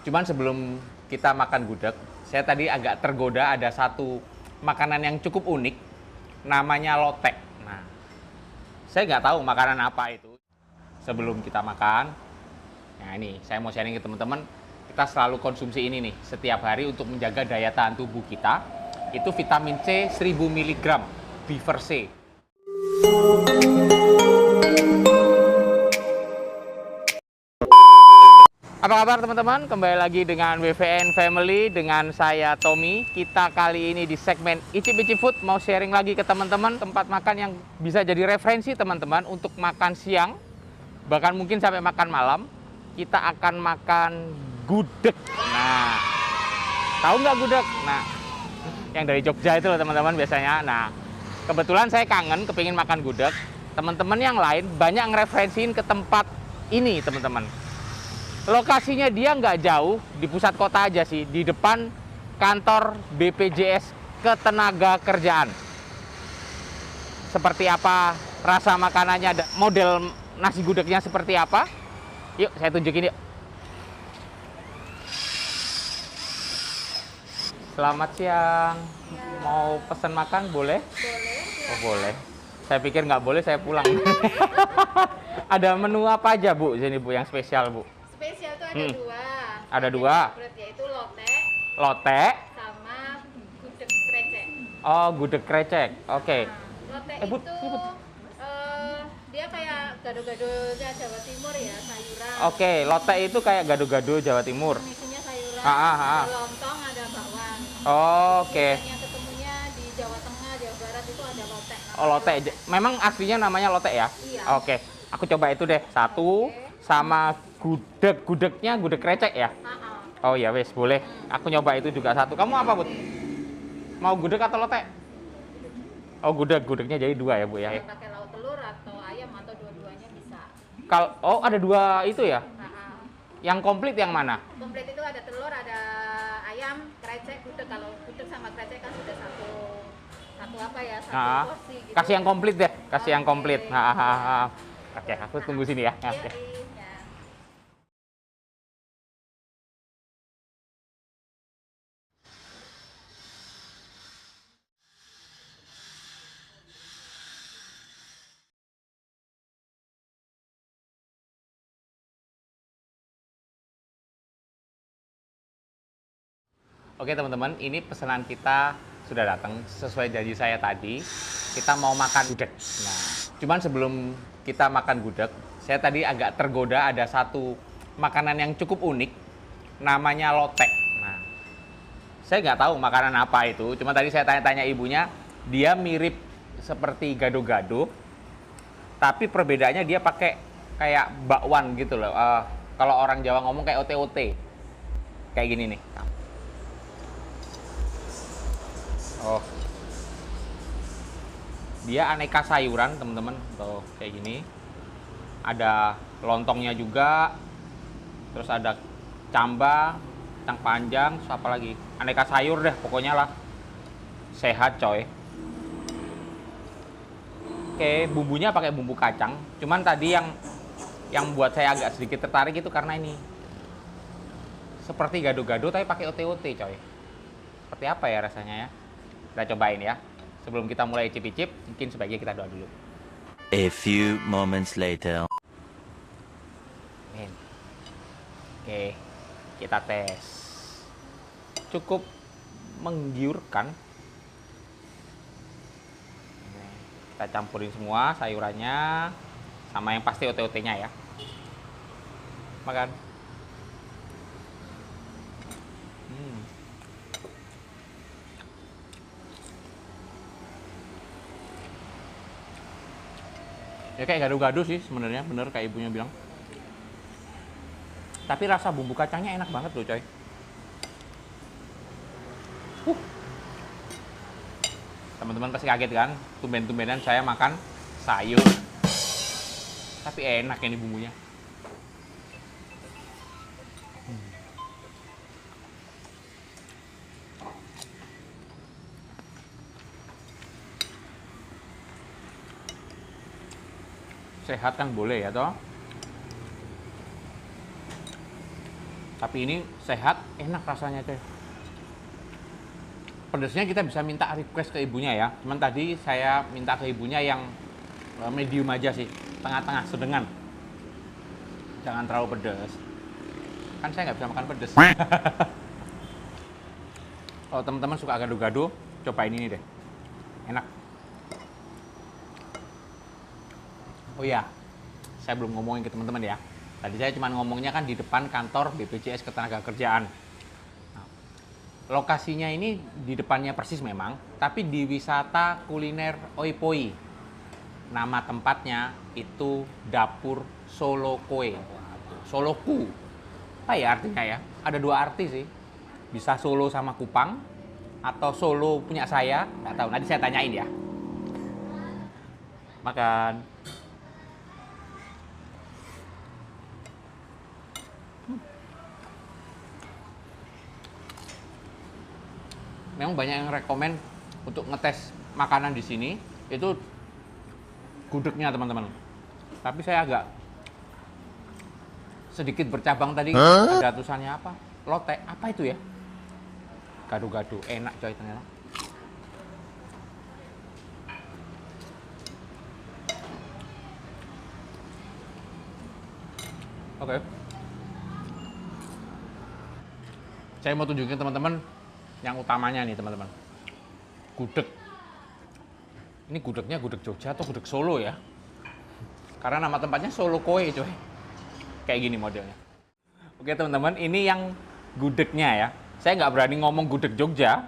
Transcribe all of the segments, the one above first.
Cuman sebelum kita makan gudeg, saya tadi agak tergoda ada satu makanan yang cukup unik, namanya lotek. Nah, saya nggak tahu makanan apa itu. Sebelum kita makan, nah ini saya mau sharing ke teman-teman, kita selalu konsumsi ini nih setiap hari untuk menjaga daya tahan tubuh kita. Itu vitamin C 1000 mg, Biver C. Apa kabar teman-teman? Kembali lagi dengan WVN Family, dengan saya Tommy. Kita kali ini di segmen Icip-Icip Food mau sharing lagi ke teman-teman tempat makan yang bisa jadi referensi teman-teman untuk makan siang, bahkan mungkin sampai makan malam. Kita akan makan gudeg. Nah, tahu nggak gudeg? Nah, yang dari Jogja itu loh teman-teman biasanya. Nah, kebetulan saya kangen, kepingin makan gudeg. Teman-teman yang lain banyak ngereferensiin ke tempat ini teman-teman. Lokasinya dia nggak jauh, di pusat kota aja sih, di depan kantor BPJS Ketenagakerjaan. Seperti apa rasa makanannya, model nasi gudegnya seperti apa? Yuk, saya tunjukin yuk. Selamat siang. Ya. Mau pesan makan boleh? Boleh. Oh, boleh. Saya pikir nggak boleh, saya pulang. Ada menu apa aja Bu, sini Bu, yang spesial Bu? Spesial tuh ada dua. Ada Yang dua. favorit yaitu lotek Lotek. sama gudeg krecek. Oh, gudeg krecek. Oke. Nah, lotek Bud, itu ini, Bud. dia kayak gado-gadonya Jawa Timur ya, sayuran. Oke, lotek itu kayak gado-gado Jawa Timur. Isinya sayuran, Ah. ada lontong, ada bakwan. Oke. Yang ketemunya di Jawa Tengah, Jawa Barat itu ada lotek. Oh, lotek. Memang aslinya namanya lotek ya? Iya. Oke. Aku coba itu deh. Satu. Oke. Sama gudegnya gudeg krecek ya? Oh ya wes, boleh. Aku nyoba itu juga satu. Kamu apa, Bud? Mau gudeg atau lotek? Oh, gudegnya jadi dua ya, Bu ya. Yang pakai lauk telur atau ayam atau dua-duanya bisa. Oh, ada dua itu ya? Nah, Yang komplit yang mana? komplit itu ada telur, ada ayam, krecek, gudeg. Kalau gudeg sama krecek kan sudah satu apa ya, satu Nah, porsi gitu. kasih yang komplit deh, kasih yang Oke. komplit. Oke, aku tunggu sini ya. Iya, Oke. iya. Oke teman-teman, ini pesanan kita sudah datang sesuai janji saya tadi. Kita mau makan gudeg. Nah, cuman sebelum kita makan gudeg, saya tadi agak tergoda ada satu makanan yang cukup unik, namanya lotek. Nah, saya nggak tahu makanan apa itu. Cuma tadi saya tanya-tanya ibunya, dia mirip seperti gado-gado, tapi perbedaannya dia pakai kayak bakwan gitu loh. Kalau orang Jawa ngomong kayak ote-ote, kayak gini nih. Oh, dia aneka sayuran teman-teman, tuh kayak gini. Ada lontongnya juga, terus ada camba, kacang panjang, terus apa lagi? Aneka sayur deh, pokoknya lah. Sehat coy. Oke, bumbunya pakai bumbu kacang. Cuman tadi yang buat saya agak sedikit tertarik itu karena ini seperti gado-gado tapi pakai ote-ote coy. Seperti apa ya rasanya ya? Kita cobain ya. Sebelum kita mulai icip-icip, mungkin sebaiknya kita doa dulu. A few moments later. Amin. Oke, kita tes. Cukup menggiurkan. Kita campurin semua sayurannya, sama yang pasti ote-otenya ya. Makan. Ya kayak gado-gado sih sebenarnya, bener kayak ibunya bilang. Tapi rasa bumbu kacangnya enak banget loh coy. Teman-teman pasti kaget kan, tumben-tumbenan saya makan sayur. Tapi enak ini bumbunya. Sehat kan boleh ya toh. Tapi ini sehat, enak rasanya coy. Pedasnya kita bisa minta request ke ibunya ya. Cuman tadi saya minta ke ibunya yang medium aja sih, tengah-tengah, sedengan. Jangan terlalu pedas. Kan saya nggak bisa makan pedas. Kalau teman-teman suka gado-gado, cobain ini deh. Enak. Oh iya, saya belum ngomongin ke teman-teman ya. Tadi saya cuma ngomongnya kan di depan kantor BPJS Ketenagakerjaan. Nah, lokasinya ini di depannya persis memang, tapi di wisata kuliner Oipoi. Nama tempatnya itu Dapur Solokoe. Soloku. Apa ya artinya ya? Ada dua arti sih. Bisa Solo sama Kupang, atau Solo punya saya, nggak tahu. Nanti saya tanyain ya. Makan. Memang banyak yang rekomen untuk ngetes makanan di sini itu gudegnya teman-teman. Tapi saya agak sedikit bercabang tadi. Ada tulisannya apa? Lote, apa itu ya? Gado-gado, enak coy ternyata. Oke. Saya mau tunjukin teman-teman yang utamanya nih teman-teman. Gudeg. Ini gudegnya gudeg Jogja atau gudeg Solo ya? Karena nama tempatnya Solokoe coy. Kayak gini modelnya. Oke teman-teman, ini yang gudegnya ya. Saya nggak berani ngomong gudeg Jogja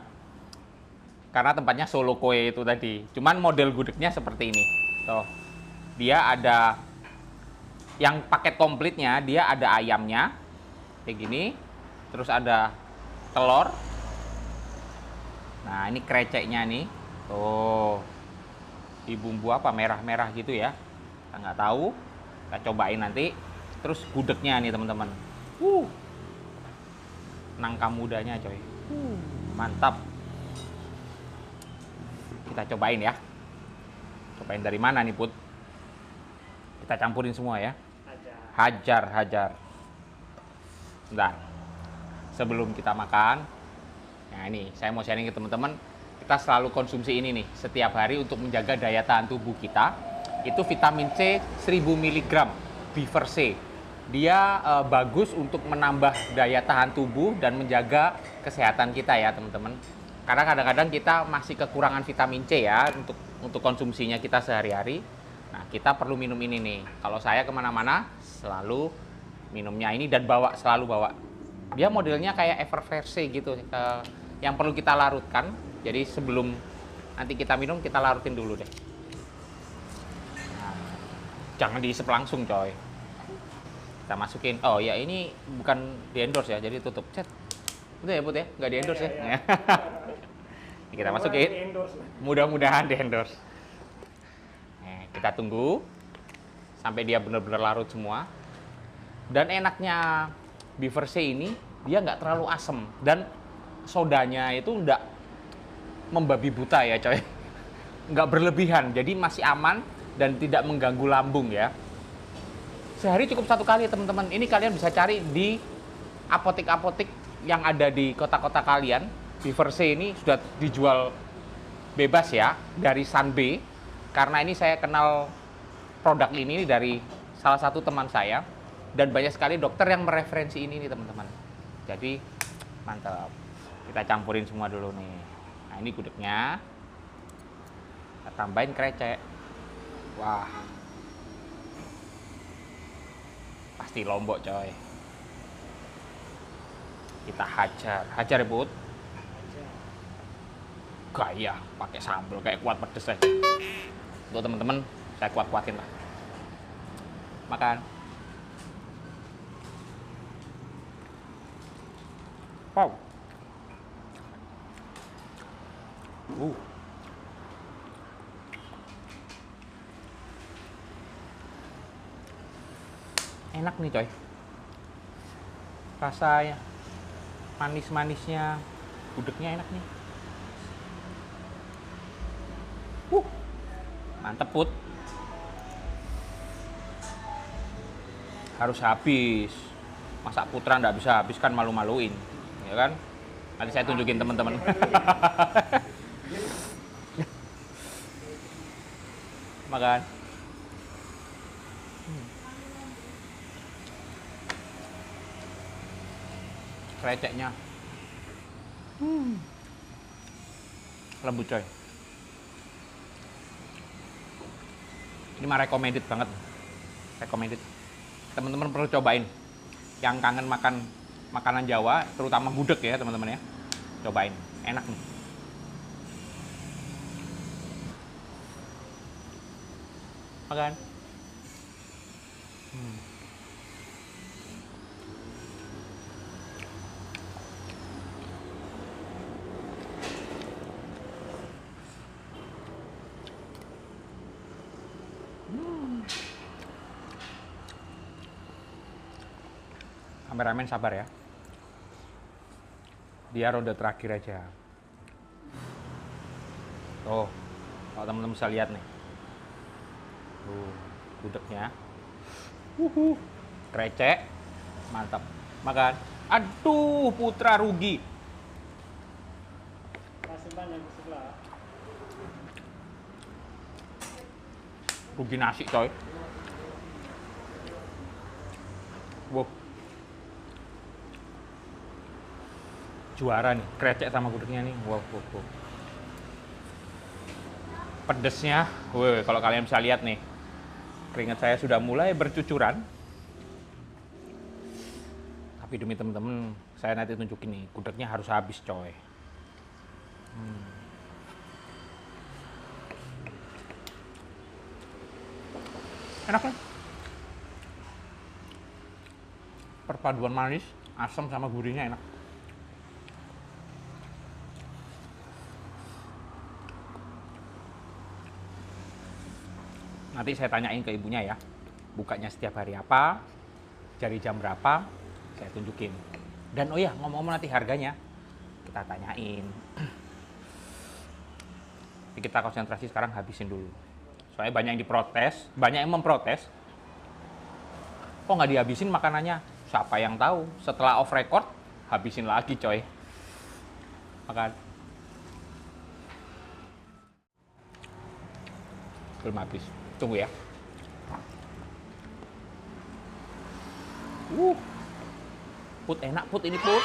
karena tempatnya Solokoe itu tadi. Cuman model gudegnya seperti ini. Tuh, dia ada yang paket komplitnya, dia ada ayamnya kayak gini, terus ada telur. Nah ini kreceknya nih, tuh di bumbu apa merah-merah gitu ya. Kita nggak tahu, kita cobain nanti. Terus gudegnya nih teman-teman. Nangka mudanya coy. Mantap. Kita cobain ya. Cobain dari mana nih Put? Kita campurin semua ya. Hajar. Bentar. Sebelum kita makan. Nah ini saya mau sharing ke teman-teman. Kita selalu konsumsi ini nih setiap hari untuk menjaga daya tahan tubuh kita. Itu vitamin C 1000 mg Biver C. Dia bagus untuk menambah daya tahan tubuh dan menjaga kesehatan kita ya teman-teman. Karena kadang-kadang kita masih kekurangan vitamin C ya untuk konsumsinya kita sehari-hari. Nah kita perlu minum ini nih. Kalau saya kemana-mana selalu minumnya ini dan selalu bawa. Dia modelnya kayak Eververse gitu, yang perlu kita larutkan. Jadi sebelum nanti kita minum kita larutin dulu deh. Nah, jangan diisep langsung coy. Kita masukin. Oh ya ini bukan di endorse ya, jadi tutup. Cet. Udah ya Put ya, nggak di endorse ya. Ini kita masukin. Mudah-mudahan di endorse. Nah, kita tunggu sampai dia benar-benar larut semua. Dan enaknya Biver C ini dia nggak terlalu asem dan sodanya itu nggak membabi buta ya coy. Nggak berlebihan, jadi masih aman dan tidak mengganggu lambung ya. Sehari cukup 1 kali teman-teman. Ini kalian bisa cari di apotek-apotek yang ada di kota-kota kalian. Biver C ini sudah dijual bebas ya dari Sanbe. Karena ini saya kenal produk ini dari salah satu teman saya. Dan banyak sekali dokter yang mereferensi ini nih teman-teman. Jadi mantap. Kita campurin semua dulu nih. Nah ini gudegnya. Kita tambahin krecek. Wah. Pasti lombok coy. Kita hajar ya Put. Gaya pakai sambal kayak kuat pedes aja. Tuh teman-teman, saya kuat-kuatin lah. Makan. Wow. Enak nih coy. Rasanya manis-manisnya gudegnya enak nih. Mantep Put. Harus habis. Masa Putra nggak bisa habis kan, malu-maluin, ya kan? Nanti saya tunjukin teman-teman. Makan. Kreceknya lembut coy. Ini mah recommended banget, recommended. Teman-teman perlu cobain. Yang kangen makan makanan Jawa, terutama gudeg ya teman-teman ya, cobain, enak nih. Makan. Kameramen sabar ya. Dia ronde terakhir aja. Oh, kalau teman-teman bisa lihat nih. Gudegnya. Krecek. Mantap. Makan. Aduh, Putra rugi. Rugi nasi coy. Wow. Juara nih, krecek sama gudegnya nih. Wow. Pedesnya, kalau kalian bisa lihat nih, keringat saya sudah mulai bercucuran. Tapi demi temen-temen, saya nanti tunjukin nih, gudegnya harus habis coy. Enak kan? Perpaduan manis, asam sama gurihnya enak. Nanti saya tanyain ke ibunya ya, bukanya setiap hari apa, dari jam berapa, saya tunjukin. Dan oh ya, ngomong-ngomong nanti harganya, kita tanyain. Tapi kita konsentrasi sekarang habisin dulu. Soalnya banyak yang diprotes, banyak yang memprotes. Kok nggak dihabisin makanannya? Siapa yang tahu, setelah off record, habisin lagi coy. Makan. Belum habis. Tunggu ya. Put enak Put ini Put.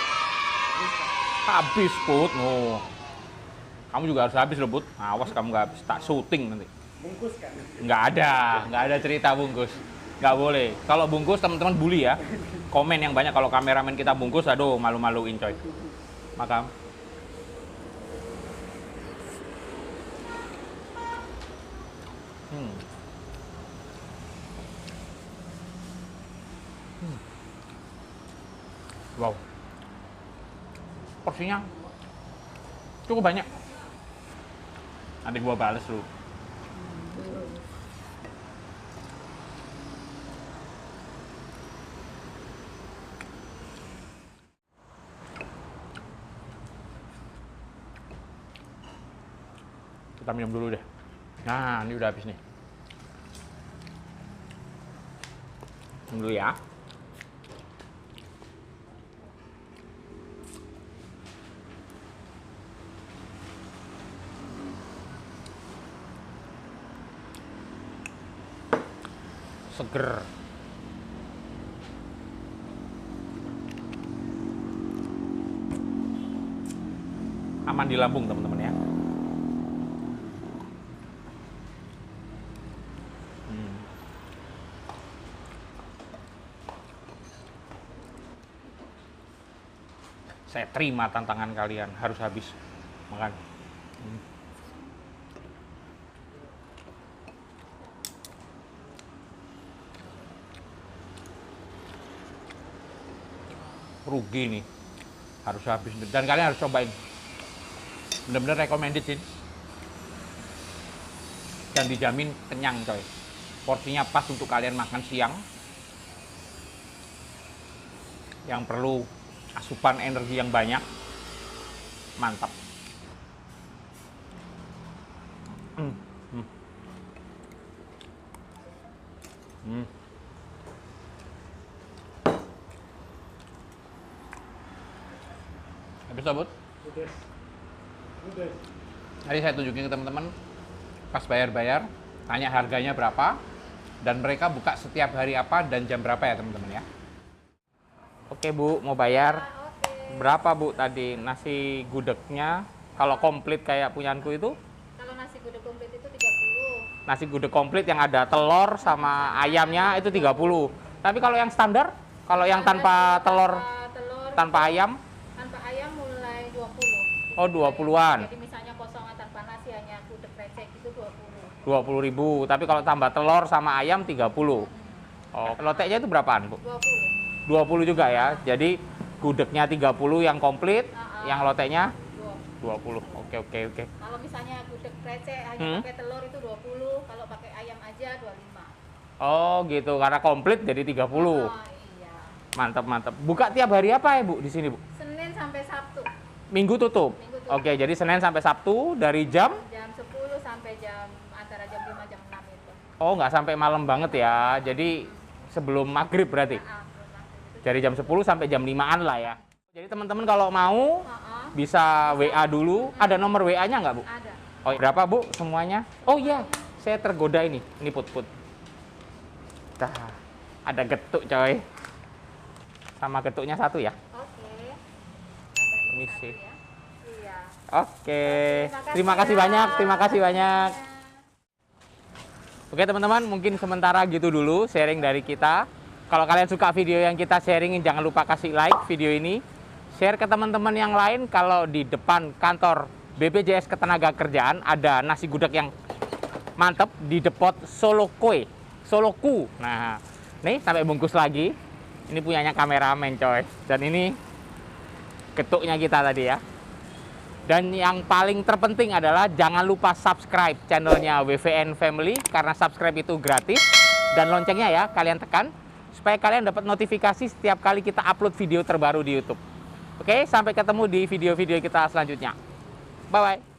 Habis Put. Oh. Kamu juga harus habis loh Put. Awas kamu nggak habis, tak syuting nanti. Bungkus kan? Nggak ada cerita bungkus. Nggak boleh. Kalau bungkus teman-teman bully ya. Komen yang banyak kalau kameramen kita bungkus, aduh malu-maluin coy. Makan. Wow, porsinya cukup banyak. Nanti gua bales dulu. Kita minum dulu deh. Nah, ini udah habis nih. Minum dulu ya. Seger. Aman di lambung teman-teman ya. Saya terima tantangan kalian, harus habis makan. Rugi nih, harus habis dan kalian harus cobain. Bener-bener recommended sih, dan dijamin kenyang coy. Porsinya pas untuk kalian makan siang yang perlu asupan energi yang banyak. Mantap. Bisa, Bud? Tadi saya tunjukin ke teman-teman, pas bayar-bayar, tanya harganya berapa, dan mereka buka setiap hari apa dan jam berapa ya teman-teman ya. Oke Bu, mau bayar. Oke. Berapa Bu tadi nasi gudegnya? Kalau komplit kayak punyanku itu? Kalau nasi gudeg komplit itu 30. Nasi gudeg komplit yang ada telur sama ayamnya itu 30. Tapi kalau yang standar, kalau yang tanpa telur, tanpa ayam? Tanpa ayam mulai 20. Oh, 20-an. Jadi misalnya kosongan tanpa nasi hanya gudeg krecek itu 20. 20.000. Tapi kalau tambah telur sama ayam 30. Oh, loteknya itu berapaan, Bu? 20. 20 juga ya. Jadi gudegnya 30 yang komplit, yang loteknya 20. Oke. Kalau misalnya gudeg krecek hanya pakai telur itu 20, kalau pakai ayam aja 25. Oh, gitu. Karena komplit jadi 30. Oh, iya. Mantap. Buka tiap hari apa ya, Bu, di sini, Bu? Senin sampai Sabtu. Minggu tutup. Minggu tutup. Oke, jadi Senin sampai Sabtu dari jam? Jam 10 sampai antara jam 5 jam 6 itu. Oh, nggak sampai malam banget ya. Jadi sebelum maghrib berarti. Dari jam 10 sampai jam 5-an lah ya. Jadi teman-teman kalau mau bisa WA dulu. Ada nomor WA-nya nggak, Bu? Ada. Oh, berapa, Bu, semuanya? Oh iya, saya tergoda ini. Ini put. Dah, ada getuk, coy. Sama getuknya satu ya. Oke. Permisi. Ya. Iya. Oke. Terima kasih banyak. Oke, teman-teman, mungkin sementara gitu dulu sharing dari kita. Kalau kalian suka video yang kita sharingin, jangan lupa kasih like video ini. Share ke teman-teman yang lain. Kalau di depan kantor BPJS Ketenagakerjaan ada nasi gudeg yang mantep di depot Soloku. Nah, nih sampai bungkus lagi. Ini punyanya kameramen, coy. Dan ini getuknya kita tadi ya. Dan yang paling terpenting adalah jangan lupa subscribe channelnya WVN Family, karena subscribe itu gratis. Dan loncengnya ya kalian tekan supaya kalian dapat notifikasi setiap kali kita upload video terbaru di YouTube. Oke, sampai ketemu di video-video kita selanjutnya. Bye-bye.